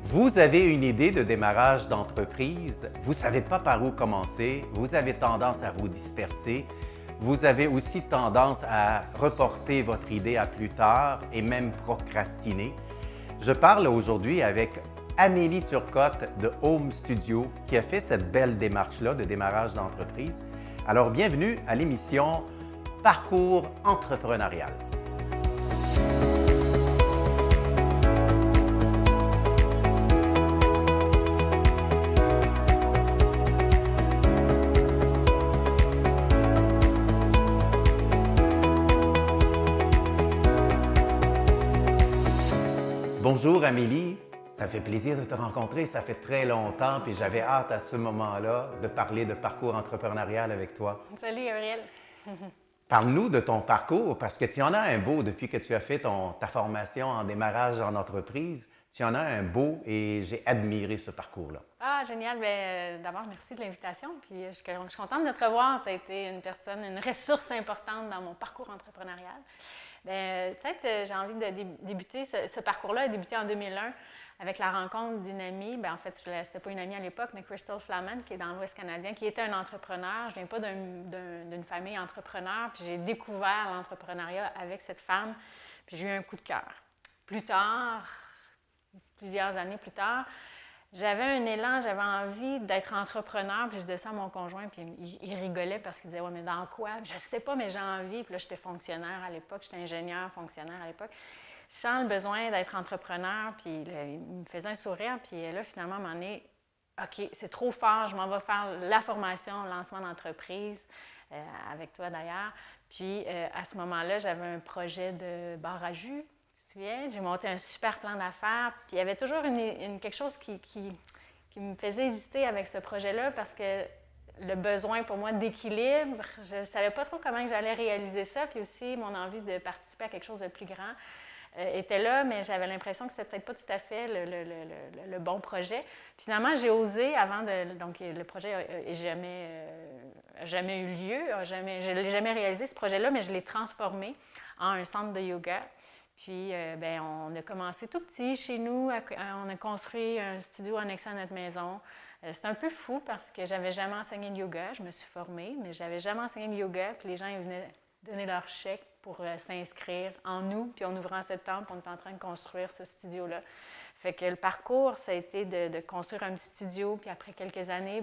Vous avez une idée de démarrage d'entreprise, vous ne savez pas par où commencer, vous avez tendance à vous disperser, vous avez aussi tendance à reporter votre idée à plus tard et même procrastiner. Je parle aujourd'hui avec Amélie Turcotte de Home Studio qui a fait cette belle démarche-là de démarrage d'entreprise. Alors, bienvenue à l'émission Parcours entrepreneurial. Bonjour Amélie, ça fait plaisir de te rencontrer, ça fait très longtemps, puis j'avais hâte à ce moment-là de parler de parcours entrepreneurial avec toi. Salut Gabriel. Parle-nous de ton parcours, parce que tu en as un beau depuis que tu as fait ta formation en démarrage en entreprise. Tu en as un beau et j'ai admiré ce parcours-là. Ah, génial. D'abord, merci de l'invitation. Puis je suis contente de te revoir. Tu as été une personne, une ressource importante dans mon parcours entrepreneurial. Peut-être j'ai envie de débuter. Ce parcours-là a débuté en 2001 avec la rencontre d'une amie. En fait, c'était pas une amie à l'époque, mais Crystal Flamand, qui est dans l'Ouest canadien, qui était un entrepreneur. Je viens pas d'une famille entrepreneur. Puis j'ai découvert l'entrepreneuriat avec cette femme. Puis j'ai eu un coup de cœur. Plus tard, plusieurs années plus tard, j'avais un élan, j'avais envie d'être entrepreneur, puis je disais ça à mon conjoint, puis il rigolait parce qu'il disait « Ouais, mais dans quoi? » Je ne sais pas, mais j'ai envie. Puis là, j'étais fonctionnaire à l'époque, j'étais ingénieur, fonctionnaire à l'époque. Je sens le besoin d'être entrepreneur, puis là, il me faisait un sourire, puis là, finalement, à un moment donné, OK, c'est trop fort, je m'en vais faire la formation, le lancement d'entreprise, avec toi d'ailleurs. Puis à ce moment-là, j'avais un projet de bar à jus. J'ai monté un super plan d'affaires, puis il y avait toujours quelque chose qui me faisait hésiter avec ce projet-là parce que le besoin pour moi d'équilibre, je ne savais pas trop comment j'allais réaliser ça, puis aussi mon envie de participer à quelque chose de plus grand était là, mais j'avais l'impression que c'était peut-être pas tout à fait le bon projet. Puis finalement, j'ai osé avant de... Donc, le projet n'a jamais eu lieu, je ne l'ai jamais réalisé, ce projet-là, mais je l'ai transformé en un centre de yoga. Puis, on a commencé tout petit chez nous. On a construit un studio annexé à notre maison. C'est un peu fou parce que j'avais jamais enseigné le yoga. Je me suis formée, mais j'avais jamais enseigné le yoga. Puis les gens ils venaient donner leur chèque pour s'inscrire en nous. Puis on ouvrait en septembre, on était en train de construire ce studio-là. Fait que le parcours, ça a été de construire un petit studio. Puis après quelques années,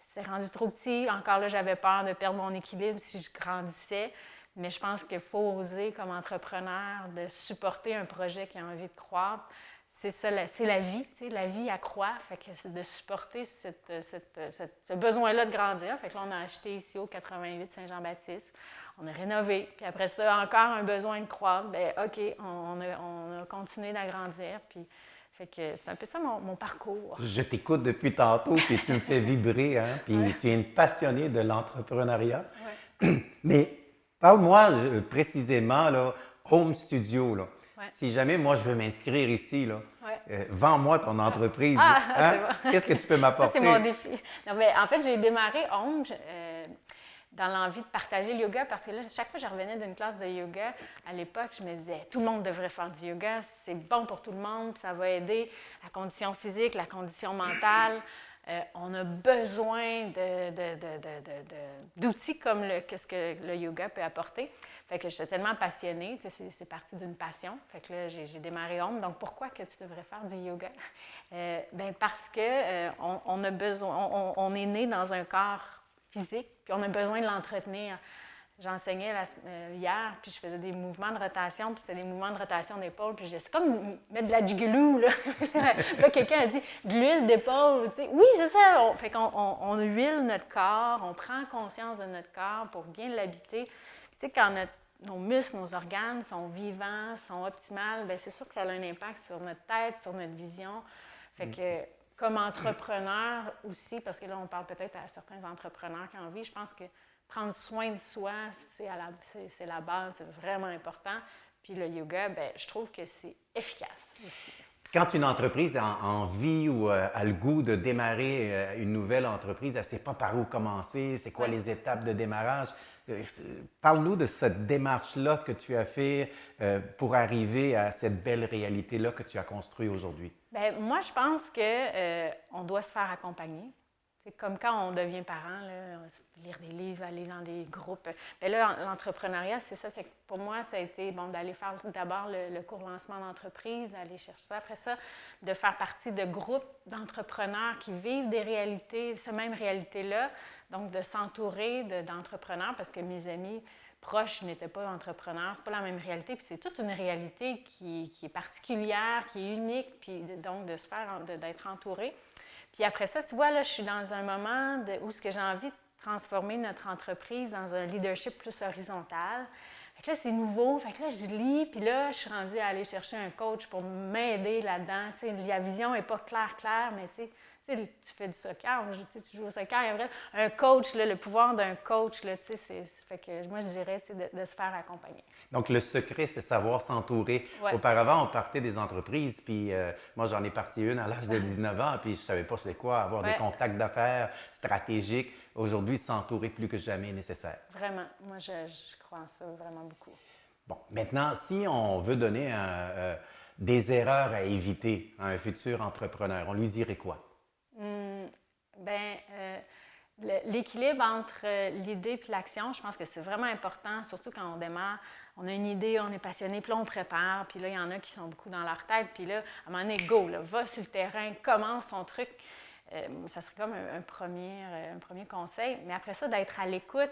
c'était rendu trop petit. Encore là, j'avais peur de perdre mon équilibre si je grandissais. Mais je pense qu'il faut oser, comme entrepreneur, de supporter un projet qui a envie de croître. C'est ça, c'est la vie, tu sais, la vie accroît, fait que c'est de supporter ce besoin-là de grandir. Fait que là, on a acheté ici au 88 Saint-Jean-Baptiste, on a rénové, puis après ça, encore un besoin de croître. OK, on a continué d'agrandir, puis fait que c'est un peu ça mon parcours. Je t'écoute depuis tantôt, puis tu me fais vibrer, hein? Puis ouais. Tu es une passionnée de l'entrepreneuriat. Ouais. Mais parle-moi précisément, là, Home Studio, là. Ouais. Si jamais moi je veux m'inscrire ici, là, ouais. Vends-moi ton entreprise. Ah, hein? C'est bon. Qu'est-ce que tu peux m'apporter? Ça, c'est mon défi. Non, en fait, j'ai démarré Home dans l'envie de partager le yoga parce que là, chaque fois que je revenais d'une classe de yoga, à l'époque, je me disais, tout le monde devrait faire du yoga, c'est bon pour tout le monde, ça va aider la condition physique, la condition mentale. On a besoin d'outils comme ce que le yoga peut apporter. Fait que j'étais tellement passionnée, tu sais, c'est parti d'une passion. Fait que là, j'ai démarré Home. Donc, pourquoi que tu devrais faire du yoga? Parce que on a besoin, on est né dans un corps physique, puis on a besoin de l'entretenir. J'enseignais hier, puis je faisais des mouvements de rotation, puis c'était des mouvements de rotation d'épaule, puis c'est comme mettre de la jigulou, là. Là, quelqu'un a dit de l'huile d'épaule, tu sais. Oui, c'est ça. Fait qu'on huile notre corps, on prend conscience de notre corps pour bien l'habiter. Puis tu sais, quand nos muscles, nos organes sont vivants, sont optimales, bien, c'est sûr que ça a un impact sur notre tête, sur notre vision. Fait que, comme entrepreneur aussi, parce que là, on parle peut-être à certains entrepreneurs qui ont envie, je pense que prendre soin de soi, c'est la base, c'est vraiment important. Puis le yoga, je trouve que c'est efficace aussi. Quand une entreprise a envie ou a le goût de démarrer une nouvelle entreprise, elle ne sait pas par où commencer, c'est quoi les étapes de démarrage. Parle-nous de cette démarche-là que tu as fait pour arriver à cette belle réalité-là que tu as construite aujourd'hui. Bien, moi, je pense qu'on doit se faire accompagner. C'est comme quand on devient parent, là, lire des livres, aller dans des groupes. Bien là, l'entrepreneuriat, c'est ça. Fait que pour moi, ça a été d'aller faire d'abord le cours lancement d'entreprise, d'aller chercher ça. Après ça, de faire partie de groupes d'entrepreneurs qui vivent des réalités, ces mêmes réalités-là. Donc, de s'entourer d'entrepreneurs parce que mes amis proches n'étaient pas entrepreneurs. C'est pas la même réalité. Puis c'est toute une réalité qui est particulière, qui est unique. Puis donc, d'être entouré. Puis après ça, tu vois, là, je suis dans un moment où j'ai envie de transformer notre entreprise dans un leadership plus horizontal. Fait que là, c'est nouveau. Fait que là, je lis, puis là, je suis rendue à aller chercher un coach pour m'aider là-dedans. Tu sais, la vision n'est pas claire, mais tu fais du soccer, tu joues au soccer, il y a un coach, là, le pouvoir d'un coach, là, fait que moi, je dirais de se faire accompagner. Donc, le secret, c'est savoir s'entourer. Ouais. Auparavant, on partait des entreprises, puis moi, j'en ai parti une à l'âge de 19 ans, puis je ne savais pas c'est quoi, avoir des contacts d'affaires stratégiques. Aujourd'hui, s'entourer plus que jamais est nécessaire. Vraiment. Moi, je crois en ça vraiment beaucoup. Bon, maintenant, si on veut donner des erreurs à éviter à un futur entrepreneur, on lui dirait quoi? L'équilibre entre l'idée et l'action, je pense que c'est vraiment important, surtout quand on démarre. On a une idée, on est passionné, puis là, on prépare, puis là, il y en a qui sont beaucoup dans leur tête, puis là, à un moment donné, go, là, va sur le terrain, commence ton truc. Ça serait comme un premier conseil. Mais après ça, d'être à l'écoute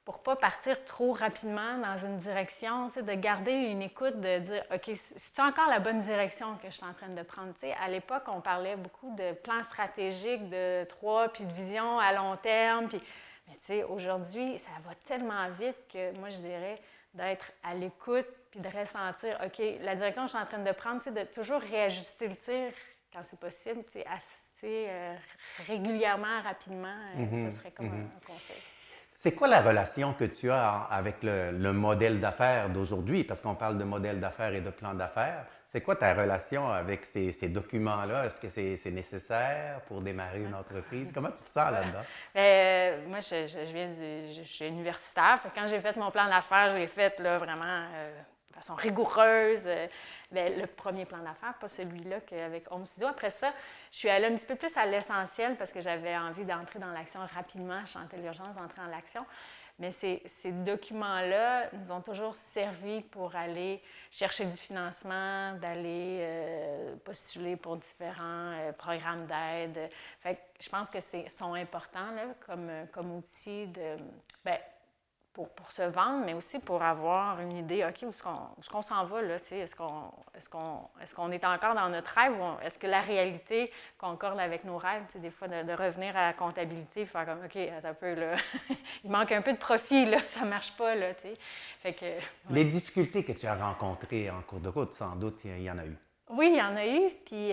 pour ne pas partir trop rapidement dans une direction, de garder une écoute, de dire, OK, c'est encore la bonne direction que je suis en train de prendre. T'sais, à l'époque, on parlait beaucoup de plans stratégiques, de 3, puis de vision à long terme. Puis, mais aujourd'hui, ça va tellement vite que moi, je dirais d'être à l'écoute, puis de ressentir, OK, la direction que je suis en train de prendre, de toujours réajuster le tir quand c'est possible, régulièrement, rapidement, ça serait comme un conseil. C'est quoi la relation que tu as avec le modèle d'affaires d'aujourd'hui? Parce qu'on parle de modèle d'affaires et de plan d'affaires. C'est quoi ta relation avec ces documents-là? Est-ce que c'est nécessaire pour démarrer une entreprise? Comment tu te sens là-dedans? Moi, je suis universitaire. Quand j'ai fait mon plan d'affaires, je l'ai fait là, vraiment de façon rigoureuse. Le premier plan d'affaires, pas celui-là qu'avec Home Studio. Après ça, je suis allée un petit peu plus à l'essentiel parce que j'avais envie d'entrer dans l'action rapidement. Je sentais l'urgence d'entrer dans l'action. Mais ces documents-là nous ont toujours servi pour aller chercher du financement, d'aller postuler pour différents programmes d'aide. Fait que je pense que sont importants là, comme outil de... Pour se vendre, mais aussi pour avoir une idée, OK, où est-ce qu'on s'en va, là, est-ce qu'on est encore dans notre rêve ou est-ce que la réalité concorde avec nos rêves, des fois, de revenir à la comptabilité, faire comme, OK, attends un peu, là, il manque un peu de profit, là, ça marche pas, là, tu sais. Fait que... Ouais. Les difficultés que tu as rencontrées en cours de route, sans doute, il y en a eu. Oui, il y en a eu, puis...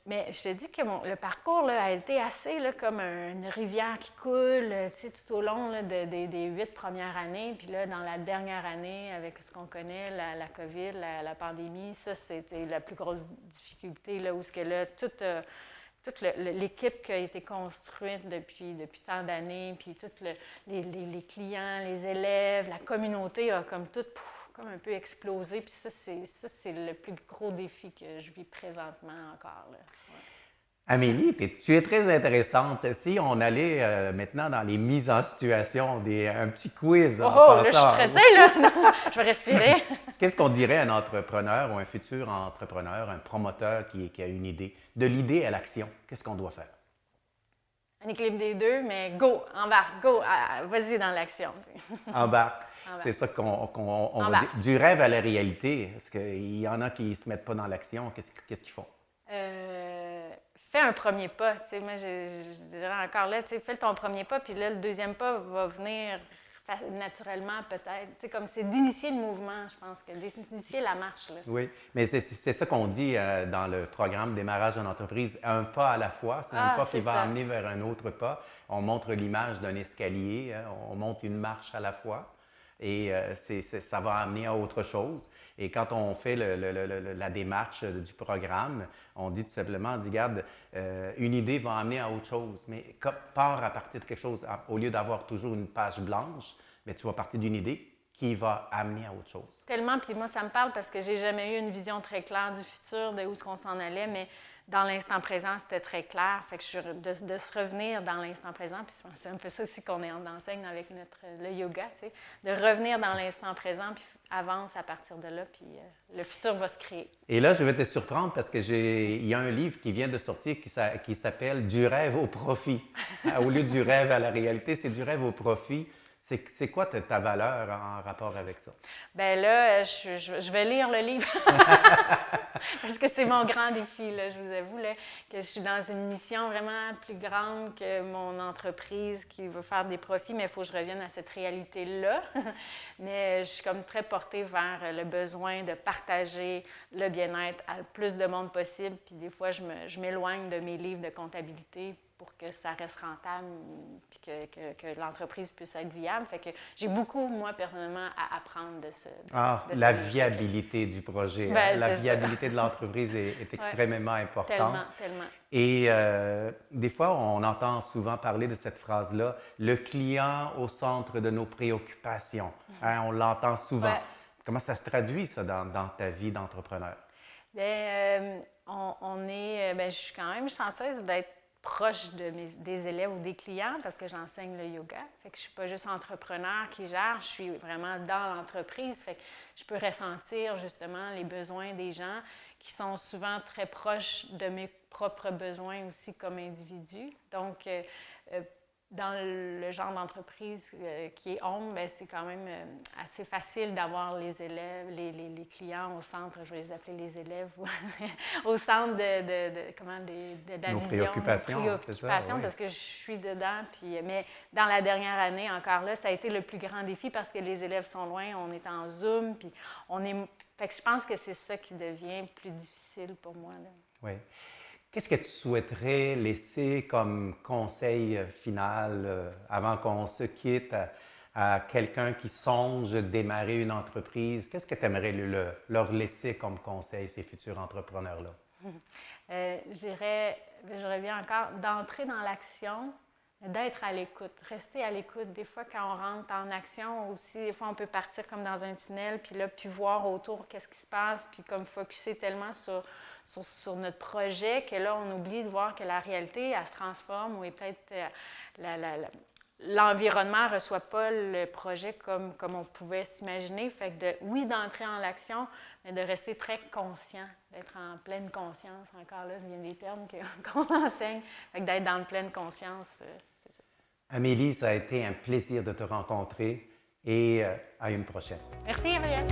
Mais je te dis que le parcours là, a été assez là, comme une rivière qui coule tout au long là, des 8 premières années. Puis là, dans la dernière année, avec ce qu'on connaît, la COVID, la pandémie, ça, c'était la plus grosse difficulté, là, où ce que là, toute l'équipe qui a été construite depuis tant d'années, puis tous les clients, les élèves, la communauté a comme tout... comme un peu explosé. Puis ça, c'est le plus gros défi que je vis présentement encore. Là. Ouais. Amélie, tu es très intéressante. Si on allait maintenant dans les mises en situation, un petit quiz. Là, je suis stressée, là. Non, je vais respirer. Qu'est-ce qu'on dirait à un entrepreneur ou un futur entrepreneur, un promoteur qui a une idée? De l'idée à l'action, qu'est-ce qu'on doit faire? Un équilibre des deux, mais go, embarque, go, vas-y dans l'action. Embarque. C'est ça qu'on va dire. Du rêve à la réalité, est-ce qu'il y en a qui ne se mettent pas dans l'action? Qu'est-ce qu'ils font? Fais un premier pas. T'sais, moi, je dirais encore là, fais ton premier pas, puis là, le deuxième pas va venir naturellement peut-être. T'sais, comme c'est d'initier le mouvement, je pense, d'initier la marche. Là. Oui, mais c'est ça qu'on dit dans le programme Démarrage en entreprise, un pas à la fois. C'est un pas qui va amener vers un autre pas. On montre l'image d'un escalier, on monte une marche à la fois. et ça va amener à autre chose. Et quand on fait la démarche du programme, on dit tout simplement, on dit, regarde, une idée va amener à autre chose, mais pars à partir de quelque chose. Au lieu d'avoir toujours une page blanche, mais tu vas partir d'une idée qui va amener à autre chose. Tellement, puis moi, ça me parle parce que j'ai jamais eu une vision très claire du futur, de où est-ce qu'on s'en allait, mais dans l'instant présent, c'était très clair. Fait que de se revenir dans l'instant présent, puis c'est un peu ça aussi qu'on enseigne avec le yoga, tu sais, de revenir dans l'instant présent, puis avance à partir de là, puis le futur va se créer. Et là, je vais te surprendre parce que il y a un livre qui vient de sortir qui s'appelle « Du rêve au profit ». Au lieu du rêve à la réalité, c'est du rêve au profit. C'est quoi ta valeur en rapport avec ça? Bien là, je vais lire le livre parce que c'est mon grand défi, là, je vous avoue, là, que je suis dans une mission vraiment plus grande que mon entreprise qui veut faire des profits, mais il faut que je revienne à cette réalité-là. Mais je suis comme très portée vers le besoin de partager le bien-être à le plus de monde possible. Puis des fois, je m'éloigne de mes livres de comptabilité pour que ça reste rentable puis que l'entreprise puisse être viable. Fait que j'ai beaucoup, moi, personnellement, à apprendre de ce la viabilité du projet. Ben, la viabilité de l'entreprise est extrêmement importante. Tellement, tellement. Et des fois, on entend souvent parler de cette phrase-là, « le client au centre de nos préoccupations ». Hein, on l'entend souvent. Ouais. Comment ça se traduit, ça, dans ta vie d'entrepreneur? Bien, je suis quand même chanceuse d'être proche des élèves ou des clients parce que j'enseigne le yoga. Fait que je ne suis pas juste entrepreneur qui gère, je suis vraiment dans l'entreprise. Fait que je peux ressentir justement les besoins des gens qui sont souvent très proches de mes propres besoins aussi comme individu. Donc, dans le genre d'entreprise qui est home, bien, c'est quand même assez facile d'avoir les élèves, les clients au centre, je vais les appeler les élèves, au centre de la nos vision, préoccupations, nos préoccupations, oui. Parce que je suis dedans. Puis, mais dans la dernière année, encore là, ça a été le plus grand défi parce que les élèves sont loin, on est en Zoom, puis fait que je pense que c'est ça qui devient plus difficile pour moi, là. Oui. Qu'est-ce que tu souhaiterais laisser comme conseil final avant qu'on se quitte à quelqu'un qui songe démarrer une entreprise? Qu'est-ce que tu aimerais leur laisser comme conseil, ces futurs entrepreneurs-là? Je reviens encore d'entrer dans l'action, d'être à l'écoute, rester à l'écoute. Des fois, quand on rentre en action aussi, des fois, on peut partir comme dans un tunnel, puis là, puis voir autour qu'est-ce qui se passe, puis comme focusser tellement sur notre projet que là, on oublie de voir que la réalité, elle se transforme ou peut-être l'environnement ne reçoit pas le projet comme on pouvait s'imaginer. Fait que d'entrer en l'action, mais de rester très conscient, d'être en pleine conscience. Encore là, c'est bien des termes qu'on enseigne. Fait que d'être dans la pleine conscience, c'est ça. Amélie, ça a été un plaisir de te rencontrer et à une prochaine. Merci, Ariel.